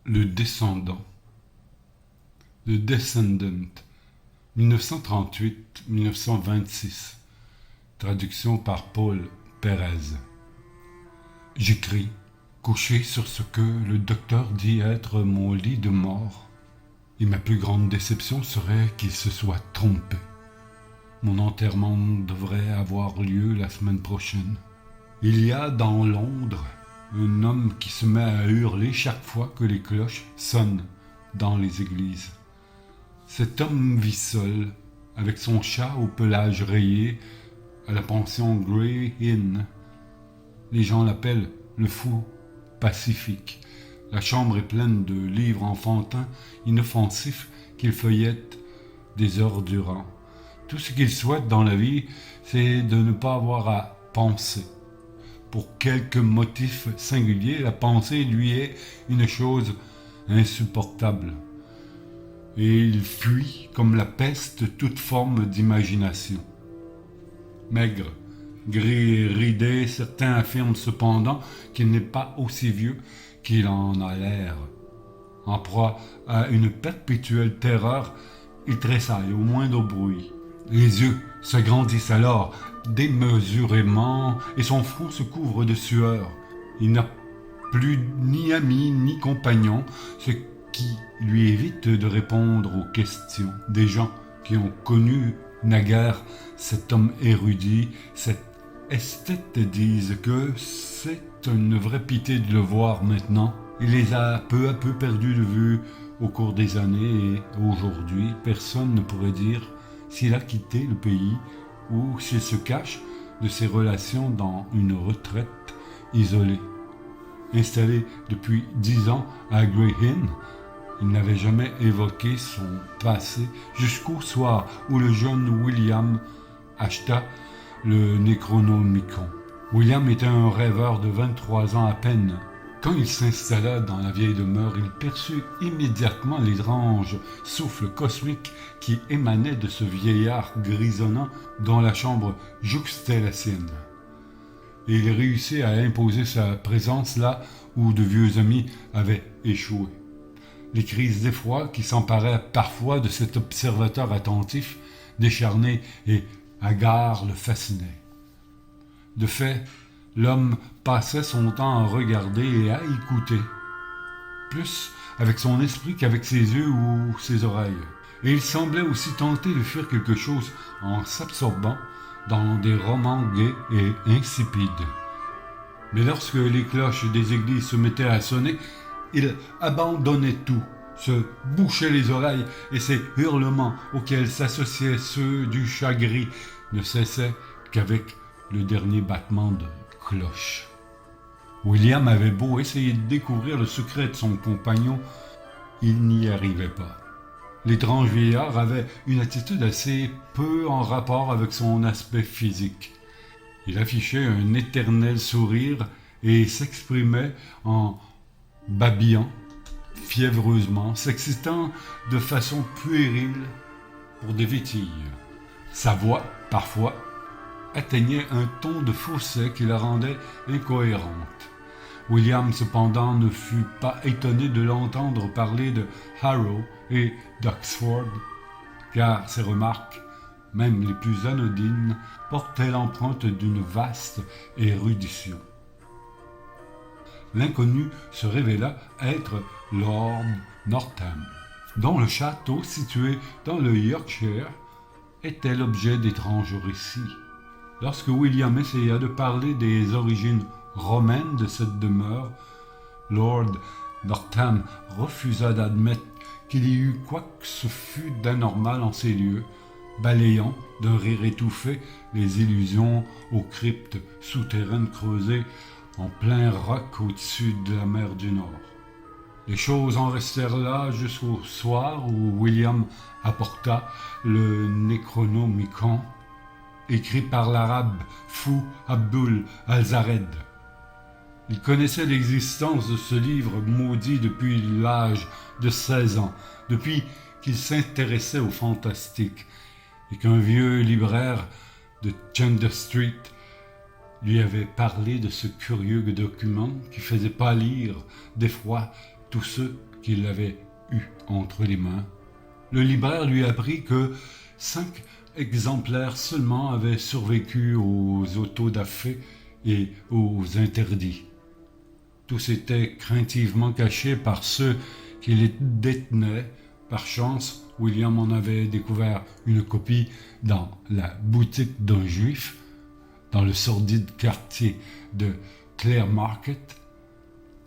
Le descendant. The Descendant, 1938-1926. Traduction par Paul Pérez. J'écris, couché sur ce que le docteur dit être mon lit de mort. Et ma plus grande déception serait qu'il se soit trompé. Mon enterrement devrait avoir lieu la semaine prochaine. Il y a dans Londres un homme qui se met à hurler chaque fois que les cloches sonnent dans les églises. Cet homme vit seul, avec son chat au pelage rayé, à la pension Grey Inn. Les gens l'appellent le fou pacifique. La chambre est pleine de livres enfantins, inoffensifs, qu'il feuillette des heures durant. Tout ce qu'il souhaite dans la vie, c'est de ne pas avoir à penser. Pour quelque motif singulier, la pensée lui est une chose insupportable. Et il fuit comme la peste toute forme d'imagination. Maigre, gris et ridé, certains affirment cependant qu'il n'est pas aussi vieux qu'il en a l'air. En proie à une perpétuelle terreur, il tressaille au moindre bruit. Les yeux s'agrandissent alors démesurément et son front se couvre de sueur. Il n'a plus ni amis ni compagnons, ce qui lui évite de répondre aux questions des gens qui ont connu naguère cet homme érudit, cet esthète disent que c'est une vraie pitié de le voir maintenant. Il les a peu à peu perdus de vue au cours des années et aujourd'hui, personne ne pourrait dire s'il a quitté le pays ou s'il se cache de ses relations dans une retraite isolée. Installé depuis 10 ans à Grey Inn, il n'avait jamais évoqué son passé jusqu'au soir où le jeune William acheta le Necronomicon. William était un rêveur de 23 ans à peine. Quand il s'installa dans la vieille demeure, il perçut immédiatement l'étrange souffle cosmique qui émanait de ce vieillard grisonnant dont la chambre jouxtait la sienne. Et il réussit à imposer sa présence là où de vieux amis avaient échoué. Les crises d'effroi qui s'emparaient parfois de cet observateur attentif, décharné et hagard le fascinaient. De fait, l'homme passait son temps à regarder et à écouter, plus avec son esprit qu'avec ses yeux ou ses oreilles. Et il semblait aussi tenter de faire quelque chose en s'absorbant dans des romans gais et insipides. Mais lorsque les cloches des églises se mettaient à sonner, il abandonnait tout, se bouchait les oreilles et ses hurlements auxquels s'associaient ceux du chat gris ne cessaient qu'avec le dernier battement de cloche. William avait beau essayer de découvrir le secret de son compagnon, il n'y arrivait pas. L'étrange vieillard avait une attitude assez peu en rapport avec son aspect physique. Il affichait un éternel sourire et s'exprimait en babillant fiévreusement, s'excitant de façon puérile pour des vétilles. Sa voix, parfois, atteignait un ton de fausset qui la rendait incohérente. William, cependant, ne fut pas étonné de l'entendre parler de Harrow et d'Oxford, car ses remarques, même les plus anodines, portaient l'empreinte d'une vaste érudition. L'inconnu se révéla être Lord Northam, dont le château, situé dans le Yorkshire, était l'objet d'étranges récits. Lorsque William essaya de parler des origines romaines de cette demeure, Lord Northam refusa d'admettre qu'il y eût quoi que ce fût d'anormal en ces lieux, balayant d'un rire étouffé les illusions aux cryptes souterraines creusées en plein roc au-dessus de la mer du Nord. Les choses en restèrent là jusqu'au soir où William apporta le Necronomicon, écrit par l'arabe fou Abdul al-Zared. Il connaissait l'existence de ce livre maudit depuis l'âge de 16 ans, depuis qu'il s'intéressait au fantastique, et qu'un vieux libraire de Chander Street lui avait parlé de ce curieux document qui faisait pâlir d'effroi tous ceux qu'il avait eus entre les mains. Le libraire lui apprit que 5 exemplaires seulement avaient survécu aux autodafés et aux interdits. Tous étaient craintivement cachés par ceux qui les détenaient. Par chance, William en avait découvert une copie dans la boutique d'un juif, dans le sordide quartier de Clare Market,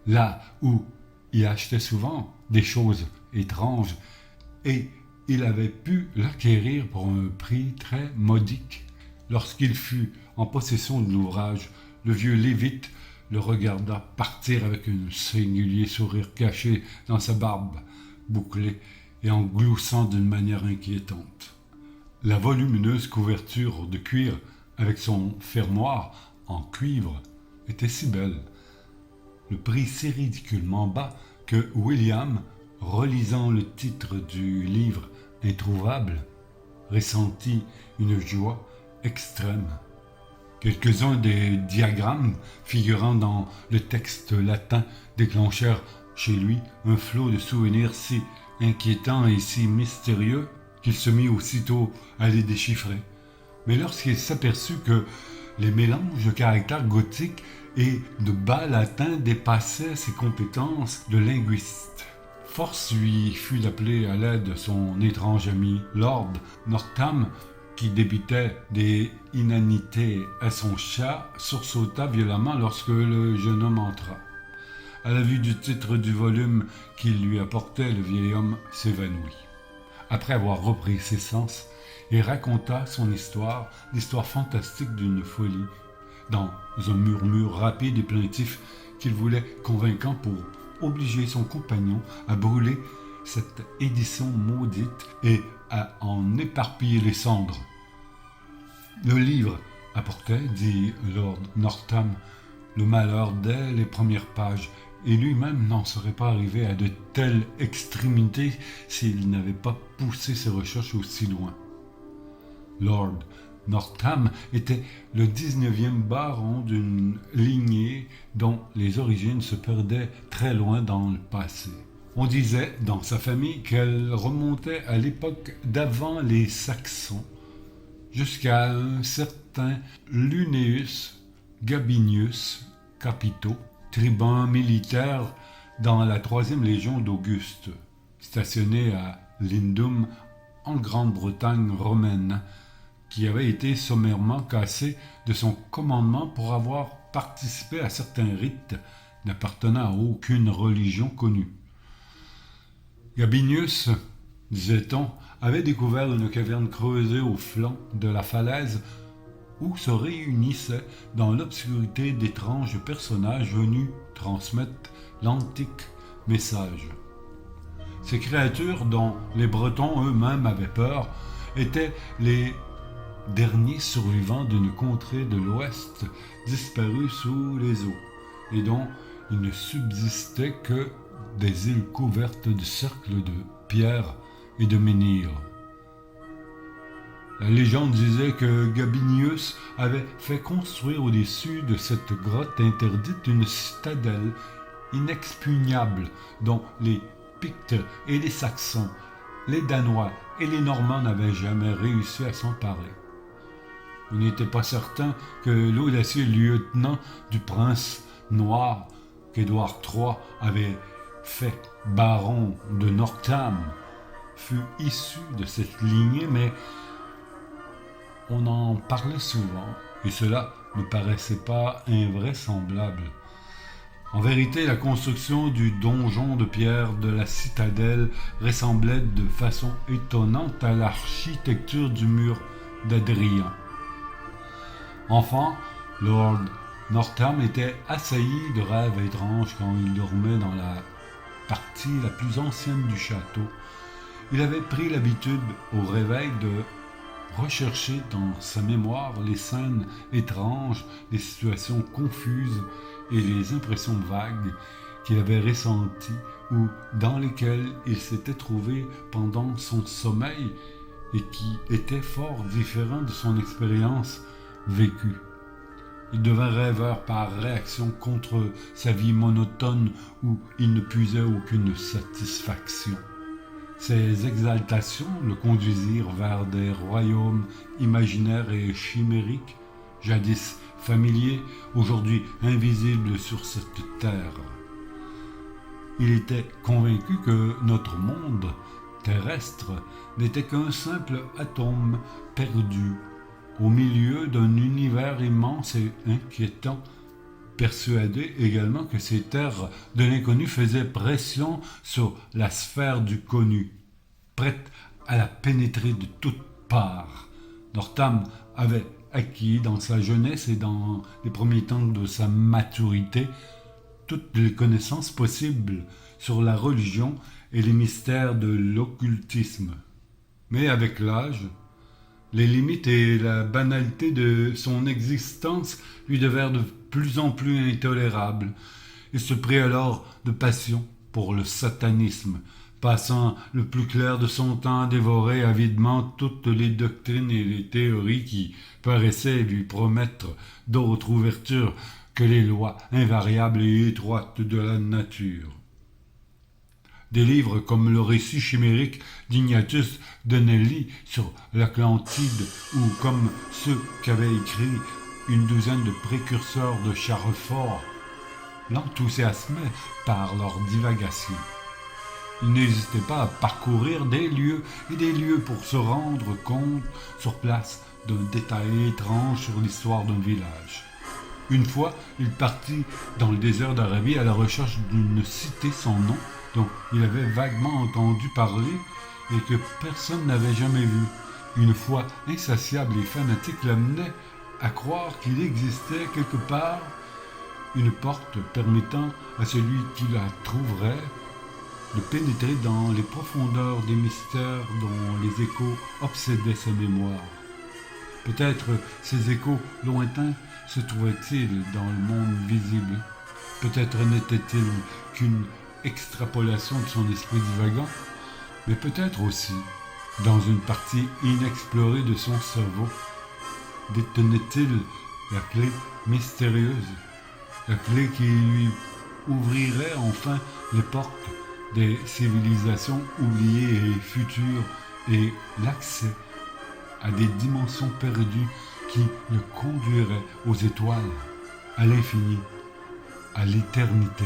là où il achetait souvent des choses étranges, et il avait pu l'acquérir pour un prix très modique. Lorsqu'il fut en possession de l'ouvrage, le vieux lévite le regarda partir avec un singulier sourire caché dans sa barbe bouclée et en gloussant d'une manière inquiétante. La volumineuse couverture de cuir avec son fermoir en cuivre était si belle, le prix si ridiculement bas que William, relisant le titre du livre introuvable, ressentit une joie extrême. Quelques-uns des diagrammes figurant dans le texte latin déclenchèrent chez lui un flot de souvenirs si inquiétants et si mystérieux qu'il se mit aussitôt à les déchiffrer. Mais lorsqu'il s'aperçut que les mélanges de caractères gothiques et de bas latin dépassaient ses compétences de linguiste, force lui fut d'appeler à l'aide son étrange ami Lord Northam, qui débitait des inanités à son chat, sursauta violemment lorsque le jeune homme entra. À la vue du titre du volume qu'il lui apportait, le vieil homme s'évanouit. Après avoir repris ses sens, il raconta son histoire, l'histoire fantastique d'une folie, dans un murmure rapide et plaintif qu'il voulait convaincant pour obliger son compagnon à brûler cette édition maudite et à en éparpiller les cendres. Le livre apportait, dit Lord Northam, le malheur dès les premières pages, et lui-même n'en serait pas arrivé à de telles extrémités s'il n'avait pas poussé ses recherches aussi loin. Lord Northam était le 19e baron d'une lignée dont les origines se perdaient très loin dans le passé. On disait dans sa famille qu'elle remontait à l'époque d'avant les Saxons, jusqu'à un certain Luneus Gabinius Capito, tribun militaire dans la 3e légion d'Auguste, stationné à Lindum en Grande-Bretagne romaine, qui avait été sommairement cassé de son commandement pour avoir participé à certains rites n'appartenant à aucune religion connue. Gabinius, disait-on, avait découvert une caverne creusée au flanc de la falaise où se réunissaient dans l'obscurité d'étranges personnages venus transmettre l'antique message. Ces créatures, dont les Bretons eux-mêmes avaient peur, étaient les derniers survivants d'une contrée de l'Ouest disparue sous les eaux, et dont il ne subsistait que des îles couvertes de cercles de pierres et de menhirs. La légende disait que Gabinius avait fait construire au-dessus de cette grotte interdite une citadelle inexpugnable dont les Pictes et les Saxons, les Danois et les Normands n'avaient jamais réussi à s'emparer. On n'était pas certain que l'audacieux lieutenant du prince noir qu'Édouard III avait fait baron de Northam fût issu de cette lignée, mais on en parlait souvent, et cela ne paraissait pas invraisemblable. En vérité, la construction du donjon de pierre de la citadelle ressemblait de façon étonnante à l'architecture du mur d'Adrien. Enfant, Lord Northam était assailli de rêves étranges quand il dormait dans la partie la plus ancienne du château. Il avait pris l'habitude, au réveil, de rechercher dans sa mémoire les scènes étranges, les situations confuses et les impressions vagues qu'il avait ressenties ou dans lesquelles il s'était trouvé pendant son sommeil et qui étaient fort différents de son expérience vécue. Il devint rêveur par réaction contre sa vie monotone où il ne puisait aucune satisfaction. Ces exaltations le conduisirent vers des royaumes imaginaires et chimériques, jadis familiers, aujourd'hui invisibles sur cette terre. Il était convaincu que notre monde terrestre n'était qu'un simple atome perdu au milieu d'un univers immense et inquiétant, persuadé également que ces terres de l'inconnu faisaient pression sur la sphère du connu, prête à la pénétrer de toutes parts. Northam avait acquis dans sa jeunesse et dans les premiers temps de sa maturité toutes les connaissances possibles sur la religion et les mystères de l'occultisme. Mais avec l'âge, les limites et la banalité de son existence lui devinrent de plus en plus intolérables. Il se prit alors de passion pour le satanisme, passant le plus clair de son temps à dévorer avidement toutes les doctrines et les théories qui paraissaient lui promettre d'autres ouvertures que les lois invariables et étroites de la nature. Des livres comme le récit chimérique d'Ignatius Donnelly sur l'Atlantide ou comme ceux qu'avaient écrits une douzaine de précurseurs de Charles Fort l'enthousiasmaient par leurs divagations. Il n'hésitait pas à parcourir des lieux et des lieux pour se rendre compte sur place d'un détail étrange sur l'histoire d'un village. Une fois, il partit dans le désert d'Arabie à la recherche d'une cité sans nom dont il avait vaguement entendu parler et que personne n'avait jamais vue. Une foi insatiable et fanatique l'amenait à croire qu'il existait quelque part une porte permettant à celui qui la trouverait de pénétrer dans les profondeurs des mystères dont les échos obsédaient sa mémoire. Peut-être ces échos lointains se trouvaient-ils dans le monde visible. Peut-être n'était-il qu'une extrapolation de son esprit divagant, mais peut-être aussi, dans une partie inexplorée de son cerveau, détenait-il la clé mystérieuse, la clé qui lui ouvrirait enfin les portes des civilisations oubliées et futures et l'accès à des dimensions perdues qui le conduiraient aux étoiles, à l'infini, à l'éternité.